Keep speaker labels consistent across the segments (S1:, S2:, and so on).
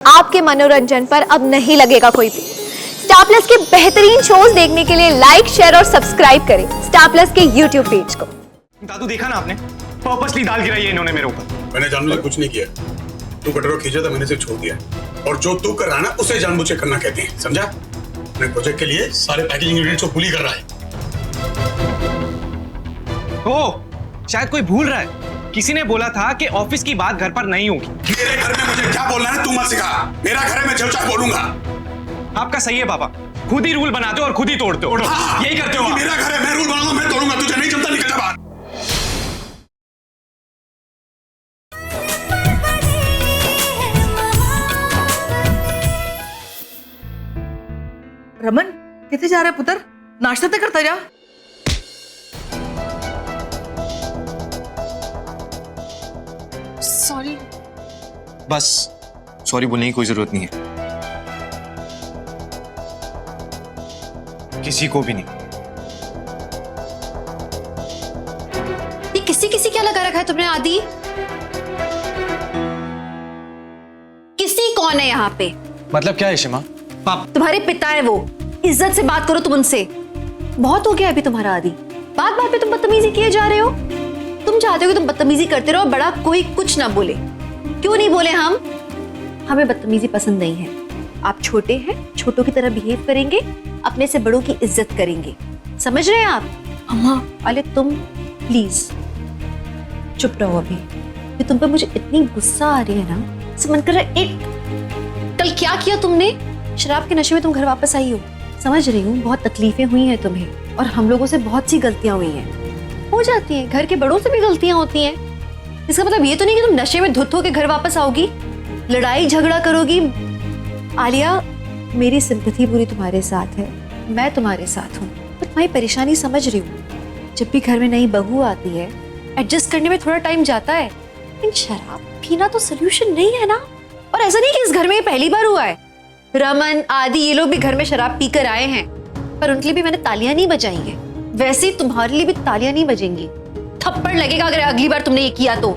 S1: आपके मनोरंजन पर अब नहीं लगेगा कोई भी। स्टार प्लस के बेहतरीन शोज देखने के लिए लाइक, शेयर और सब्सक्राइब करें स्टार प्लस के यूट्यूब पेज को।
S2: दादू देखा ना आपने, पर्पसली दाल गिराई है इन्होंने मेरे ऊपर।
S3: मैंने जानबूझ कुछ नहीं किया। तू कटोरा खींचा था, मैंने सिर्फ छोड़ दिया। और जो तू कर रहा है ना, उसे जानबूझ के करना कहते हैं, समझा? अपने प्रोजेक्ट के लिए सारे पैकेजिंग यूनिट्स को पूरी कर रहा है।
S2: ओ, शायद कोई भूल रहा है। किसी ने बोला था कि ऑफिस की बात घर पर नहीं होगी।
S3: मेरे घर में मुझे क्या बोलना है तू मत सिखा। मेरा घर है, मैं जो चाहे बोलूंगा।
S2: आपका सही है पापा, खुद ही रूल बनाते हो और खुद ही तोड़ते हो।
S3: हाँ,
S2: यही करते हो आप।
S3: मेरा घर है, मैं रूल बनाऊंगा, मैं तोड़ूंगा। तुझे नहीं जमता, निकल जा बाहर।
S4: रमन किथे जा रहा है पुत्र? नाश्ता तो करता जा।
S5: सॉरी।
S2: बस सॉरी बोलने की कोई जरूरत नहीं है, किसी को भी नहीं।
S5: ये किसी किसी क्या लगा रखा है तुमने आदि? किसी कौन है यहाँ पे?
S2: मतलब क्या है शिमा?
S5: तुम्हारे पिता है वो, इज्जत से बात करो तुम उनसे। बहुत हो गया अभी तुम्हारा आदि, बात बात पे तुम बदतमीजी किए जा रहे हो। तुम चाहते हो कि तुम बदतमीजी करते रहो, बड़ा कोई कुछ ना बोले। क्यों नहीं बोले हम? हमें बदतमीजी पसंद नहीं है। आप छोटे हैं, छोटों की तरह बिहेव करेंगे, अपने से बड़ों की इज्जत करेंगे, समझ रहे हैं आप? अम्मा अरे तुम प्लीज चुप रहो अभी। ये तुम पे मुझे इतनी गुस्सा आ रही है ना, से मन कर रहा है एक। कल क्या किया तुमने? शराब के नशे में तुम घर वापस आई हो। समझ रही हूँ बहुत तकलीफें हुई हैं तुम्हें, और हम लोगों से बहुत सी गलतियां हुई हैं। हो जाती हैं, घर के बड़ों से भी गलतियां होती हैं। इसका मतलब ये तो नहीं कि तुम नशे में धुत होकर घर वापस आओगी, लड़ाई झगड़ा करोगी। आलिया, मेरी सिंपैथी पूरी तुम्हारे साथ है, मैं तुम्हारे साथ हूँ, मैं तुम्हारी परेशानी समझ रही हूँ। जब भी घर में नई बहू आती है, एडजस्ट करने में थोड़ा टाइम जाता है, लेकिन शराब पीना तो सोल्यूशन नहीं है ना। और ऐसा नहीं कि इस घर में ये पहली बार हुआ है। रमन आदि ये लोग भी घर में शराब पीकर आए हैं, पर उनके लिए भी मैंने तालियां नहीं बजाई है। वैसे ही तुम्हारे लिए भी तालियां नहीं बजेंगी, थप्पड़ लगेगा अगर अगली बार तुमने ये किया तो।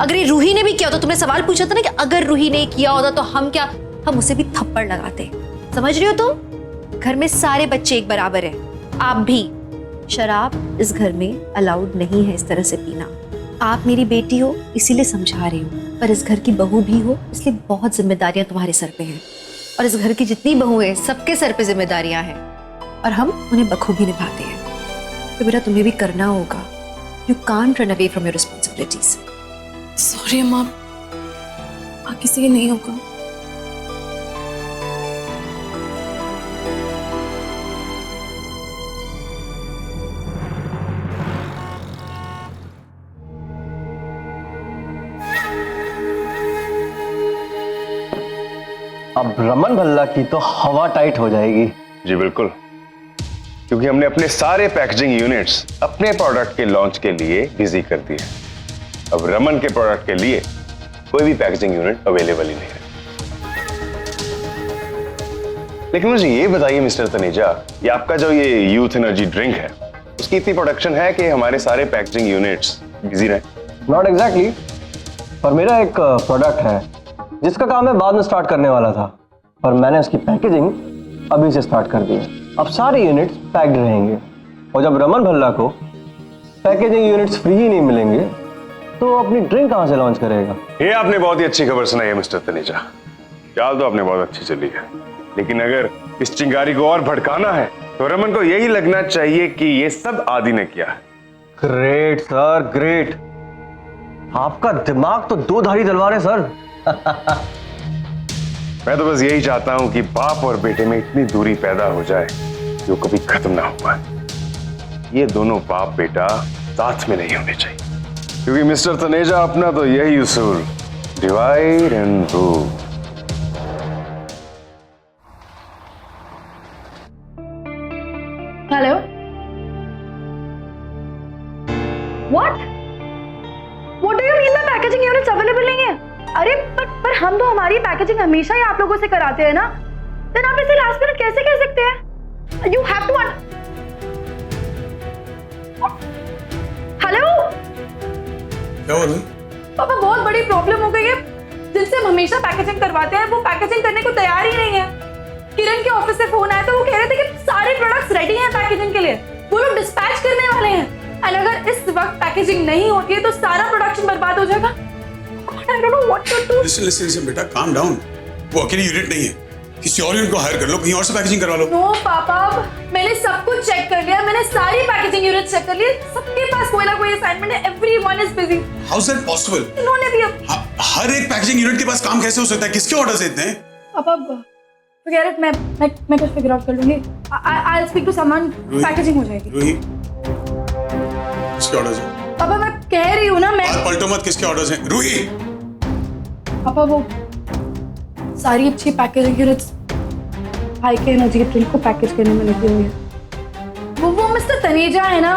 S5: अगर ये रूही ने भी किया तो, तुमने सवाल पूछा था ना कि अगर रूही ने किया होता तो हम क्या, हम उसे भी थप्पड़ लगाते। समझ रही हो तुम? घर में सारे बच्चे एक बराबर है, आप भी। शराब इस घर में अलाउड नहीं है इस तरह से पीना। आप मेरी बेटी हो इसीलिए समझा रही हूँ, पर इस घर की बहू भी हो, इसलिए बहुत जिम्मेदारियां तुम्हारे सर पे हैं। और इस घर की जितनी बहू है सबके सर पे जिम्मेदारियां हैं, और हम उन्हें बखूबी निभाते हैं। तो बेटा तुम्हें भी करना होगा। You can't run away from your responsibilities.
S6: Sorry अम्मा, आगे से ये नहीं होगा।
S7: अब रमन भल्ला की तो हवा टाइट हो जाएगी।
S8: जी बिल्कुल, क्योंकि हमने अपने सारे पैकेजिंग यूनिट्स अपने प्रोडक्ट के लॉन्च के लिए बिजी कर दिए। अब रमन के प्रोडक्ट के लिए कोई भी पैकेजिंग यूनिट अवेलेबल ही नहीं है। लेकिन मुझे ये बताइए मिस्टर तनेजा, ये आपका जो ये यूथ एनर्जी ड्रिंक है, उसकी इतनी प्रोडक्शन है कि हमारे सारे पैकेजिंग यूनिट्स बिजी रहे?
S7: नॉट एग्जैक्टली, पर मेरा एक प्रोडक्ट है जिसका काम मैं बाद में स्टार्ट करने वाला था, पर मैंने उसकी पैकेजिंग अभी से स्टार्ट कर दी है। अब सारे यूनिट्स पैक्ड रहेंगे, और जब रमन भल्ला को पैकेजिंग यूनिट्स फ्री ही नहीं मिलेंगे तो अपनी ड्रिंक कहां से लॉन्च करेगा?
S8: ये आपने बहुत ही अच्छी खबर सुनाई है मिस्टर तनेजा। चाल तो आपने बहुत अच्छी चली है, लेकिन अगर इस चिंगारी को और भड़काना है तो रमन को यही लगना चाहिए कि ये सब आदि ने किया है।
S7: Great sir, great. आपका दिमाग तो दो धारी तलवार है सर।
S8: मैं तो बस यही चाहता हूं कि बाप और बेटे में इतनी दूरी पैदा हो जाए जो कभी खत्म ना हो पाए। ये दोनों बाप बेटा साथ में नहीं होने चाहिए, क्योंकि मिस्टर तनेजा अपना तो यही उसूल, divide and rule.
S9: Hello, what do you mean by packaging units available नहीं है? अरे पर हम तो हमारी पैकेजिंग हमेशा ही आप लोगों से कराते हैं ना, देन आप इसे लास्ट मिनट कैसे कह सकते हैं? You have to. हेलो
S3: क्या हुआ?
S9: पापा बहुत बड़ी प्रॉब्लम हो गई है, जिनसे हम हमेशा पैकेजिंग करवाते हैं वो पैकेजिंग करने को तैयार ही नहीं है। किरण के ऑफिस से फोन आया तो वो कह रहे थे कि सारे प्रोडक्ट्स रेडी हैं पैकेजिंग के लिए, वो लोग डिस्पैच करने वाले हैं। एंड अगर इस वक्त पैकेजिंग नहीं होती है तो सारा प्रोडक्शन बर्बाद हो जाएगा। I don't know what to do.
S3: Listen बेटा, काम डाउन। वो अकेली यूनिट नहीं है, किसी और यूनिट को हायर कर लो, कहीं और से पैकेजिंग करवा लो।
S9: नो पापा, मैंने सब कुछ चेक कर लिया, मैंने सारी पैकेजिंग यूनिट चेक कर ली, सबके पास कोई ना कोई असाइनमेंट है, everyone is busy.
S3: How is that possible?
S9: इन्होंने भी
S3: हर एक पैकेजिंग यूनिट के पास काम कैसे हो सकता है? किसके ऑर्डर्स इतने हैं?
S9: पापा forget it, मैं कुछ फिगर आउट कर लूंगी। I'll speak to someone, packaging हो जाएगी।
S3: रूही, किसके ऑर्डर्स हैं?
S9: पापा मैं कह रही हूँ ना, मैं
S3: बात पलटो मत, किसके ऑर्डर्स हैं? रूही,
S9: पापा वो सारी अच्छी पैकेजिंग यूनिट्स भाई के एनर्जी ड्रिंक को पैकेज करने में लगी हुई है। वो मिस्टर तनेजा है ना,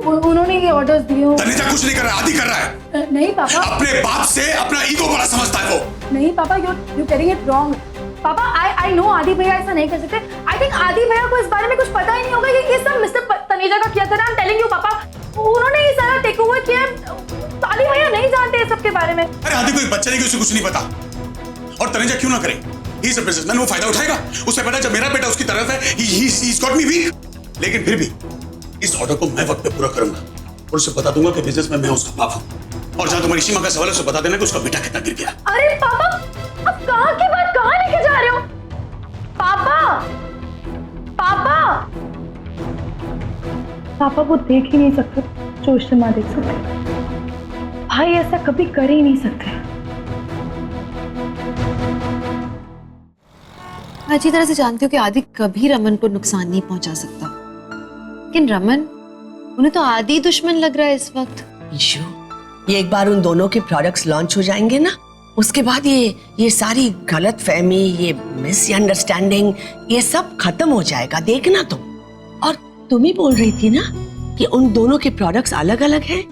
S9: उन्होंने ये ऑर्डर्स दिए हो।
S3: तनेजा कुछ नहीं कर रहा है, आदि कर रहा है।
S9: नहीं पापा,
S3: अपने बाप से अपना ईगो बड़ा समझता है वो।
S9: नहीं पापा, यू गेटिंग इट रॉन्ग। पापा आई नो आदि भैया ऐसा नहीं कर सकते। आई थिंक आदि भैया को इस बारे में कुछ पता ही नहीं होगा कि ये सब मिस्टर तनेजा का किया था। आई एम टेलिंग यू पापा, उन्होंने ये सारा टेक ओवर किया। आदि भैया नहीं जानते इस सब के बारे में।
S3: अरे आदि कोई बच्चा नहीं कि उसे कुछ नहीं पता, और तनेजा क्यों ना करे? ही इज अ बिजनेसमैन, वो फायदा उठाएगा। उसे पता जब मेरा बेटा उसकी तरफ है, he's got me weak। लेकिन फिर भी इस ऑर्डर को मैं वक्त पे पूरा करूंगा और उसे बता दूंगा कि बिजनेस में मैं उसका बाप हूं। और जहां तुम्हारी सीमा का सवाल है, उसे बता देना कि उसका बेटा कितना गिर गया।
S9: अरे पापा, अब कहां की बात कहां लेके जा रहे हो? पापा पापा पापा वो देख ही नहीं सकते जो उससे मां देख सकते। भाई ऐसा कभी कर ही नहीं सकते।
S5: मैं अच्छी तरह से जानती हूँ कि आदि कभी रमन को नुकसान नहीं पहुंचा सकता, लेकिन रमन उन्हें तो आदि दुश्मन लग रहा है इस वक्त।
S10: ईशु, ये एक बार उन दोनों के प्रोडक्ट्स लॉन्च हो जाएंगे ना, उसके बाद ये सारी गलत फहमी, ये मिसअंडरस्टैंडिंग, ये सब खत्म हो जाएगा, देखना तुम। और तुम ही बोल रही थी ना कि उन दोनों के प्रोडक्ट्स अलग अलग हैं।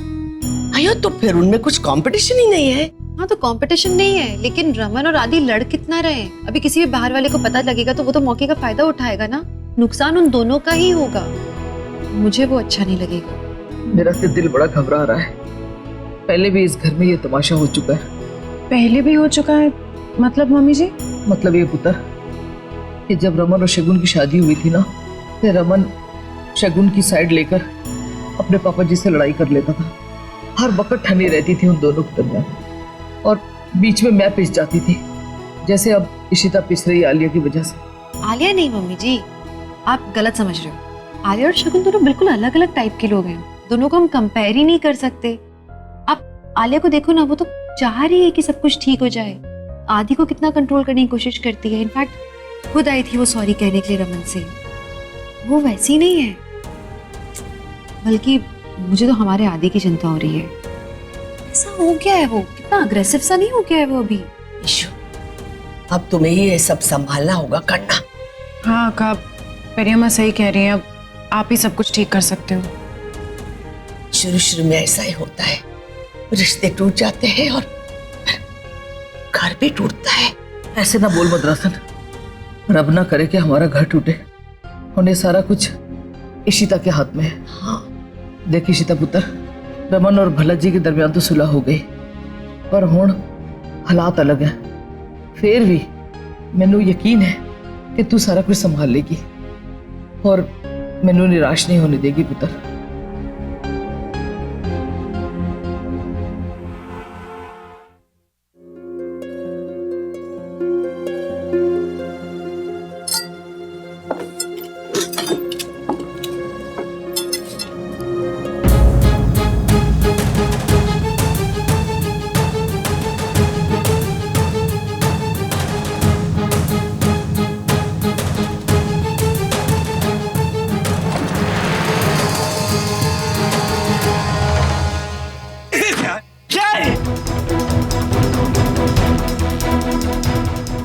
S10: अयो तो फिर उनमें कुछ कंपटीशन ही नहीं है।
S5: हाँ तो कंपटीशन नहीं है, लेकिन रमन और आदि लड़ कितना रहे हैं। अभी किसी भी बाहर वाले को पता लगेगा तो वो तो मौके का फायदा उठाएगा ना, नुकसान उन दोनों का ही होगा। मुझे वो अच्छा नहीं लगेगा।
S4: मेरा तो दिल बड़ा घबरा रहा है। पहले भी इस घर में ये तमाशा हो चुका है।
S6: पहले भी हो चुका है? मतलब मम्मी जी?
S4: मतलब ये पुत्र कि जब रमन और शगुन की शादी हुई थी ना, तो रमन शगुन की साइड लेकर अपने पापा जी से लड़ाई कर लेता था। हर वक्त ठंडी रहती थी उन दोनों के दरमियान, और बीच में मैं पिस जाती थी, जैसे अब इशिता पिस रही आलिया की वजह से।
S5: आलिया नहीं मम्मी जी, आप गलत समझ रहे हो। आलिया और शगुन दोनों बिल्कुल अलग अलग टाइप के लोग हैं, दोनों को हम कंपेयर ही नहीं कर सकते। आप आलिया को देखो ना, वो तो चाह रही है कि सब कुछ ठीक हो जाए, आदि को कितना कंट्रोल करने की कोशिश करती है। इनफैक्ट खुद आई थी वो सॉरी कहने के लिए रमन से। वो वैसी नहीं है, बल्कि मुझे तो हमारे आदि की चिंता हो रही है। ऐसा हो गया है, वो कितना अग्रेसिव सा नहीं हो गया है वो अभी?
S10: ईशु, अब तुम्हें ही ये सब संभालना होगा, करना।
S6: हाँ अक्का, पेरियम्मा सही कह रही हैं, अब आप ही सब कुछ ठीक कर सकते हो।
S10: शुरू शुरू में ऐसा ही होता है, रिश्ते टूट जाते हैं और घर भी टूटता है।
S4: ऐसे ना बोल मद्रासन, रब ना करे कि हमारा घर टूटे। और ये सारा कुछ इशिता के हाथ में है।
S10: हाँ।
S4: देख इशिता पुत्र, रमन और भला जी के दरमियान तो सुलह हो गई, पर हुण हालात अलग हैं। फिर भी मैनू यकीन है कि तू सारा कुछ संभाल लेगी और मैनू निराश नहीं होने देगी पुत्र।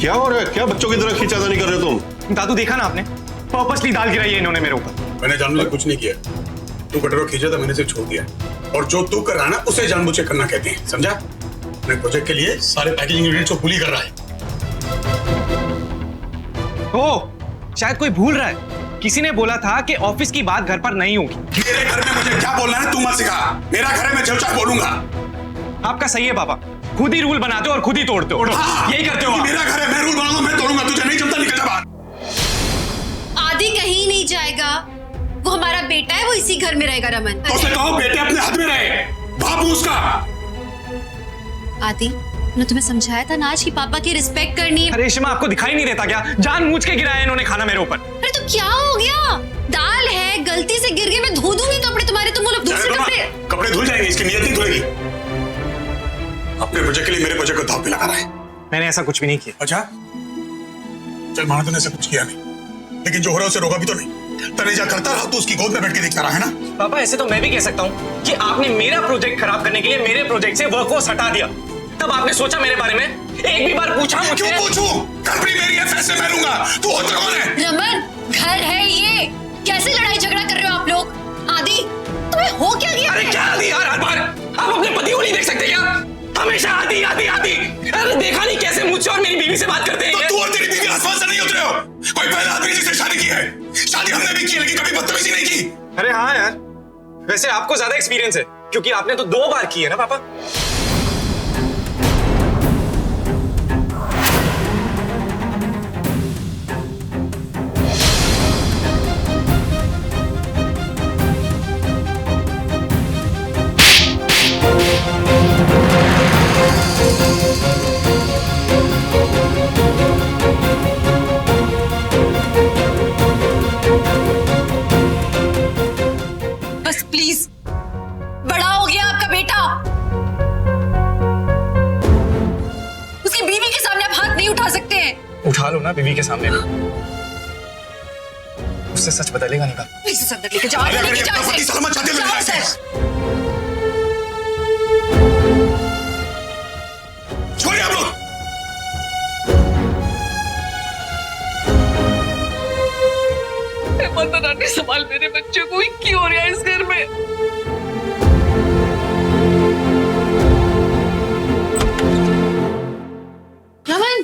S11: क्या हो रहा है? क्या बच्चों की तरह खींचातानी कर रहे हो तुम?
S2: दादू देखा ना आपने, पर्पसली दाल गिराई है इन्होंने मेरे ऊपर।
S3: मैंने जानबूझ कुछ नहीं किया। तू कटोरा खींचा था, मैंने सिर्फ छोड़ दिया। और जो तू कर रहा है ना, उसे जानबूझ के करना कहते हैं, समझा? अपने प्रोजेक्ट के लिए सारे पैकेजिंग यूनिट्स को भूल ही कर रहा है।
S2: ओ, शायद कोई भूल रहा है। किसी ने बोला था कि ऑफिस की बात घर पर नहीं होगी।
S3: मेरे घर में मुझे क्या बोलना है तू मत सिखा। मेरा घर है, मैं जो चाहे बोलूंगा।
S2: आपका सही है पापा, खुद ही रूल बनाते हो और खुद ही तोड़ते हो। यही करते हो आप।
S3: मेरा घर है, मैं रूल बनाऊंगा, मैं तोड़ूंगा। तुझे नहीं जमता, निकल जा बाहर।
S5: आदि कहीं नहीं जाएगा, वो हमारा बेटा है, वो इसी घर में रहेगा। रमन,
S3: तो उसे कहो बेटे अपने हाथ में रहे, बाप हूं उसका।
S5: आदि, मैंने तुम्हें समझाया था ना आज की पापा की रिस्पेक्ट करनी है।
S2: अरे रेशमा, आपको दिखाई नहीं देता क्या? जानबूझ के गिराया इन्होंने खाना मेरे ऊपर।
S5: अरे तो क्या हो गया? दाल है, गलती से गिर गए, मैं धो दूंगी कपड़े तुम्हारे, तुम बोलो दूसरे
S3: कपड़े धुल जाएंगे, इसकी नीयत नहीं धुलेगी। अपने प्रोजेक्ट के लिए मेरे प्रोजेक्ट को दांव पे लगा रहा है।
S2: मैंने ऐसा कुछ भी नहीं किया।
S3: अच्छा, चल माना तूने ऐसा कुछ किया नहीं, लेकिन जो हो रहा है उसे रोका भी तो नहीं। तनेजा करता रहा तो उसकी गोद में बैठ के देखता रहा है ना।
S2: पापा, ऐसे तो मैं भी कह सकता हूँ कि आपने मेरा प्रोजेक्ट खराब करने के लिए मेरे प्रोजेक्ट से वर्कफोर्स हटा दिया। तब आपने सोचा मेरे बारे में? एक भी बार पूछा मुझसे?
S3: क्यों पूछूं? कंपनी मेरी है, फैसले मैं लूंगा। तू होता कौन है?
S5: रमन, घर है ये, कैसे लड़ाई झगड़ा कर रहे हो आप लोग? आदि, तुम्हें हो क्या गया?
S2: अरे क्या आदि यार, हर बार आप अपने पति को नहीं देख सकते क्या? हमेशा आदि आदि आदि। अरे देखा नहीं कैसे मुझसे और मेरी बीवी से बात करते हैं?
S3: तो तू और तेरी बीवी आसमान से नहीं उतरे हो। कोई पहला आदमी जिससे शादी की है। शादी हमने भी की, लेकिन कभी बदतमीजी नहीं की।
S2: अरे हाँ यार, वैसे आपको ज्यादा एक्सपीरियंस है क्योंकि आपने तो 2 बार की है ना पापा।
S5: बस प्लीज, बड़ा हो गया आपका बेटा, उसकी बीवी के सामने आप हाथ नहीं उठा सकते हैं।
S2: उठा लो ना बीवी के सामने। उससे सच बदलेगा नहीं पापा।
S5: प्लीज उसे अंदर लेके जाओ,
S3: अरे
S5: लेके
S3: अपना पति सलामत चाहते हो
S5: जाओ
S3: लेके
S5: सर।
S3: छोड़िए आप लोग।
S4: माता रानी संभाल मेरे बच्चों को, क्यों हो रहा है इस घर में?
S5: रमन,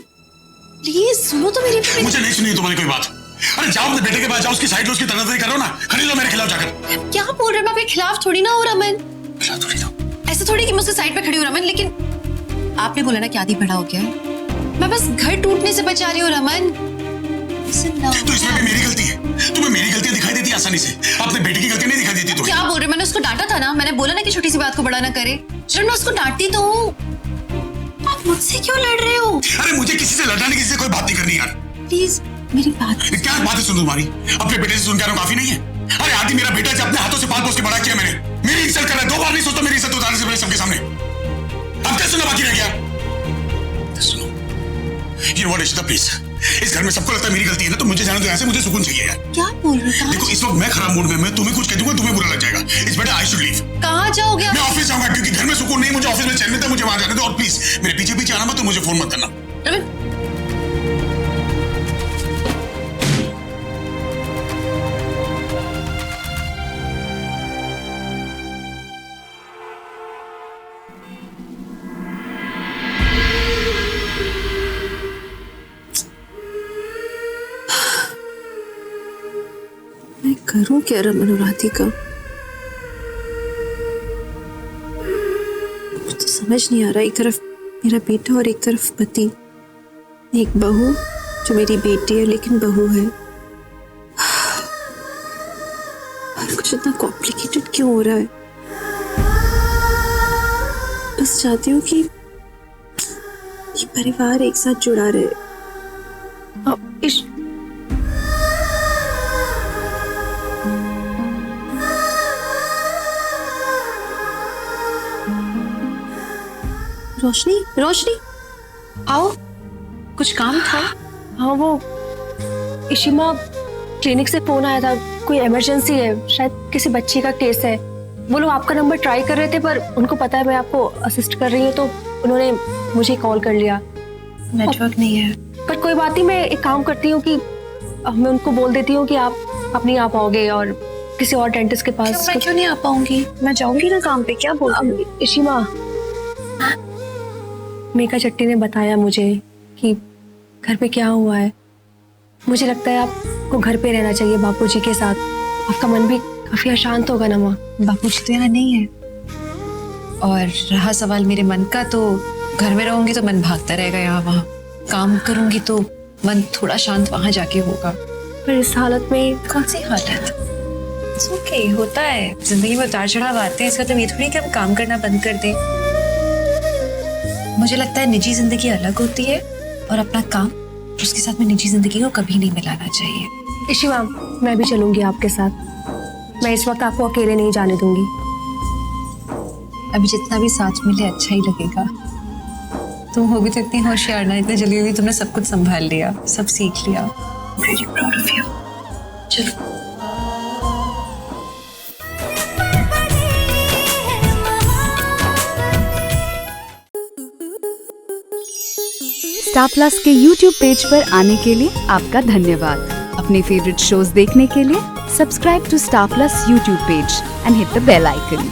S5: प्लीज सुनो तो मेरी।
S3: मुझे नहीं सुनी तुम्हारी कोई बात। अरे जाओ अपने बेटे के पास जाओ, उसकी साइड लो, उसकी तरफदारी करो ना। खड़ी लो मेरे खिलाफ जाकर।
S5: क्या बोल रहे हैं? मैं आपके खिलाफ थोड़ी ना हूँ रमन।
S3: खिलाफ थोड़ी ना।
S5: ऐसे थोड़ी कि मैं उसके साइड पे खड़ी हूँ रमन, लेकिन आपने बोला ना कि आदि बड़ा हो गया है, मैं बस घर टूटने से बचा रही हूँ रमन।
S3: तो इसमें भी मेरी गलती है? तुम्हें मेरी गलतियां दिखाई देती आसानी से, अपने बेटे की गलती नहीं दिखाई देती?
S5: क्या बोल रहे हैं? मैंने उसको डांटा था ना, मैंने बोला ना कि छोटी सी बात को बड़ा ना करे। चलो मैं उसको डांटती तो हूँ, आप मुझसे क्यों लड़ रहे हो?
S3: अरे मुझे किसी से लड़ना नहीं, किसी से कोई बात नहीं करनी यार।
S5: प्लीज मेरी बात।
S3: क्या बात है सुन तुम्हारी? अपने बेटे से सुन के काफी नहीं है? अरे आदि मेरा बेटा है, अपने हाथों से पाल पोस के बड़ा किया मैंने। मेरी इज्जत कर रहा है, 2 बार नहीं सोचता मेरी इज्जत उतारने से पहले सबके सामने। अब क्या सुनना बाकी रह गया? सुनो, you know what, Ishita please, इस घर में सबको लगता है मेरी गलती है ना, तो मुझे जाने दो यहाँ से, मुझे सुकून चाहिए यार।
S5: क्या बोल रहे हो?
S3: देखो इस वक्त मैं खराब मूड में, मैं तुम्हें कुछ कह दूंगा तुम्हें बुरा लग जाएगा। It's better I should leave.
S5: कहाँ जाओगे?
S3: मैं ऑफिस जाऊंगा क्योंकि घर में सुकून नहीं, मुझे ऑफिस में चैन मिलता है, मुझे वहां जाने दो। और प्लीज मेरे पीछे पीछे आना मत, तो मुझे फोन मत करना।
S5: रमन, मैं करूं क्या रमन और राधिका? मुझे समझ नहीं आ रहा। एक तरफ मेरा बेटा और एक तरफ पति, एक बहू जो मेरी बेटी है लेकिन बहू है। और कुछ इतना कॉम्प्लिकेटेड क्यों हो रहा है? बस चाहती हूँ कि ये परिवार एक साथ जुड़ा रहे। अब इस रोशनी, रोशनी आओ, कुछ काम था?
S9: हाँ, वो इशिमा क्लिनिक से फोन आया था, कोई इमरजेंसी है, शायद किसी बच्ची का केस है। वो लोग आपका नंबर ट्राई कर रहे थे, पर उनको पता है मैं आपको असिस्ट कर रही हूँ, तो उन्होंने मुझे कॉल कर लिया।
S5: नेटवर्क नहीं है।
S9: पर कोई बात नहीं, मैं एक काम करती हूँ कि मैं उनको बोल देती हूँ कि आप नहीं आ पाओगे और किसी और डेंटिस्ट के पास।
S5: मैं क्यों नहीं आ पाऊंगी? मैं जाऊंगी ना काम पे। क्या बोल रही हो?
S9: इशिमा, मेघा चट्टी ने बताया मुझे कि घर पे क्या हुआ है। मुझे लगता है आपको घर पे रहना चाहिए बापूजी के साथ, आपका मन भी काफी अशांत होगा ना माँ।
S5: बापूजी तो यहाँ नहीं है, और रहा सवाल मेरे मन का, तो
S6: घर में रहूंगी तो मन भागता रहेगा यहाँ वहाँ, काम करूंगी तो मन थोड़ा शांत वहां जाके होगा।
S5: पर इस हालत में
S6: कौन सी हालत? It's okay, होता है जिंदगी में, उतार चढ़ाव आते हैं। इसका तो ये थोड़ी कि हम काम करना बंद कर दें। मुझे लगता है निजी जिंदगी अलग होती है और अपना काम, उसके साथ में निजी जिंदगी को कभी नहीं मिलाना चाहिए।
S9: इशी मैम, मैं भी चलूंगी आपके साथ। मैं इस वक्त आपको अकेले नहीं जाने दूंगी।
S6: अभी जितना भी साथ मिले अच्छा ही लगेगा। तुम हो भी तो इतनी होशियार ना, इतने जल्दी जल्दी तुमने सब कुछ संभाल लिया, सब सीख लिया। Very proud of you. चलो।
S12: स्टार प्लस के YouTube पेज पर आने के लिए आपका धन्यवाद। अपने फेवरेट शोज देखने के लिए subscribe to Star Plus YouTube page and hit the bell icon.